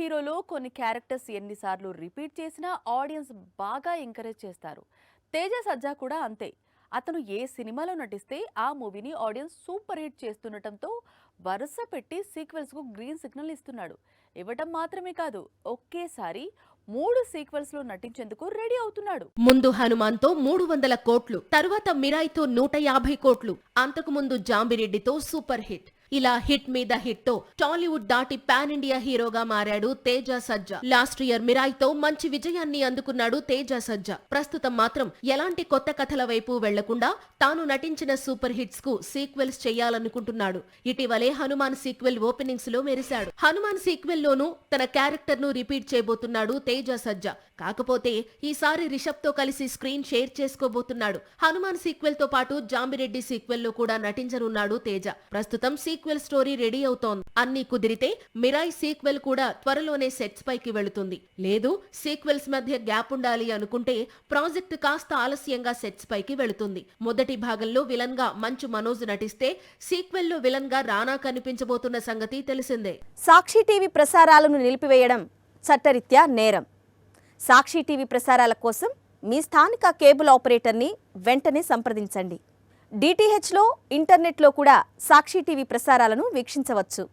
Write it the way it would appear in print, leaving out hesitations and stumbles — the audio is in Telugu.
హీరోలో కొన్ని క్యారెక్టర్స్ ఎన్నిసార్లు రిపీట్ చేసినా ఆడియన్స్ బాగా ఎంకరేజ్ చేస్తారు. తేజ సజ్జా కూడా అంతే. అతను ఏ సినిమాలో నటిస్తే ఆ మూవీని ఆడియన్స్ సూపర్ హిట్ చేస్తుండటంతో వరుస పెట్టి సీక్వెల్స్ కు గ్రీన్ సిగ్నల్ ఇస్తున్నాడు. ఇవ్వటం మాత్రమే కాదు, ఒకేసారి 3 సీక్వెల్స్ లో నటించేందుకు రెడీ అవుతున్నాడు. ముందు హనుమాన్తో 300 కోట్లు, తరువాత మిరాయితో 150 కోట్లు, అంతకు ముందు జాంబిరెడ్డితో సూపర్ హిట్. ఇలా హిట్ మీద హిట్ తో టాలీవుడ్ దాటి పాన్ ఇండియా హీరోగా మారాడు తేజ సజ్జా. లాస్ట్ ఇయర్ మిరాయితో మంచి విజయాన్ని అందుకున్నాడు తేజ సజ్జా. ప్రస్తుతం మాత్రం ఎలాంటి కొత్త కథల వైపు వెళ్లకుండా తాను నటించిన సూపర్ హిట్స్ కు సీక్వెల్స్ చేయాలనుకుంటున్నాడు. ఇటీవలే హనుమాన్ సీక్వెల్ ఓపెనింగ్స్ లో మెరిశాడు. హనుమాన్ సీక్వెల్ లోనూ తన క్యారెక్టర్ ను రిపీట్ చేయబోతున్నాడు తేజ సజ్జా. కాకపోతే ఈసారి రిషబ్ తో కలిసి స్క్రీన్ షేర్ చేసుకోబోతున్నాడు. హనుమాన్ సీక్వెల్ తో పాటు జాంబిరెడ్డి సీక్వెల్ లో కూడా నటించనున్నాడు తేజ. ప్రస్తుతం సీక్వెల్ స్టోరీ రెడీ అవుతోంది. అన్ని కుదిరితే మిరాయ్ సీక్వెల్ కూడా త్వరలోనే సెట్స్ పైకి వెళుతుంది. లేదు, సీక్వెల్స్ మధ్య గ్యాప్ ఉండాలి అనుకుంటే ప్రాజెక్ట్ కాస్త ఆలస్యంగా సెట్స్ పైకి వెళుతుంది. మొదటి భాగంలో విలన్ గా మంచు మనోజ్ నటిస్తే సీక్వెల్ లో విలన్ గా రానా కనిపించబోతున్న సంగతి తెలిసిందే. సాక్షి టీవీ ప్రసారాలను నిలిపివేయడం చట్టరీత్యా నేరం. సాక్షి టీవీ ప్రసారాల కోసం మీ స్థానిక కేబుల్ ఆపరేటర్ని వెంటనే సంప్రదించండి. డిటిహెచ్లో, ఇంటర్నెట్లో కూడా సాక్షి టీవీ ప్రసారాలను వీక్షించవచ్చు.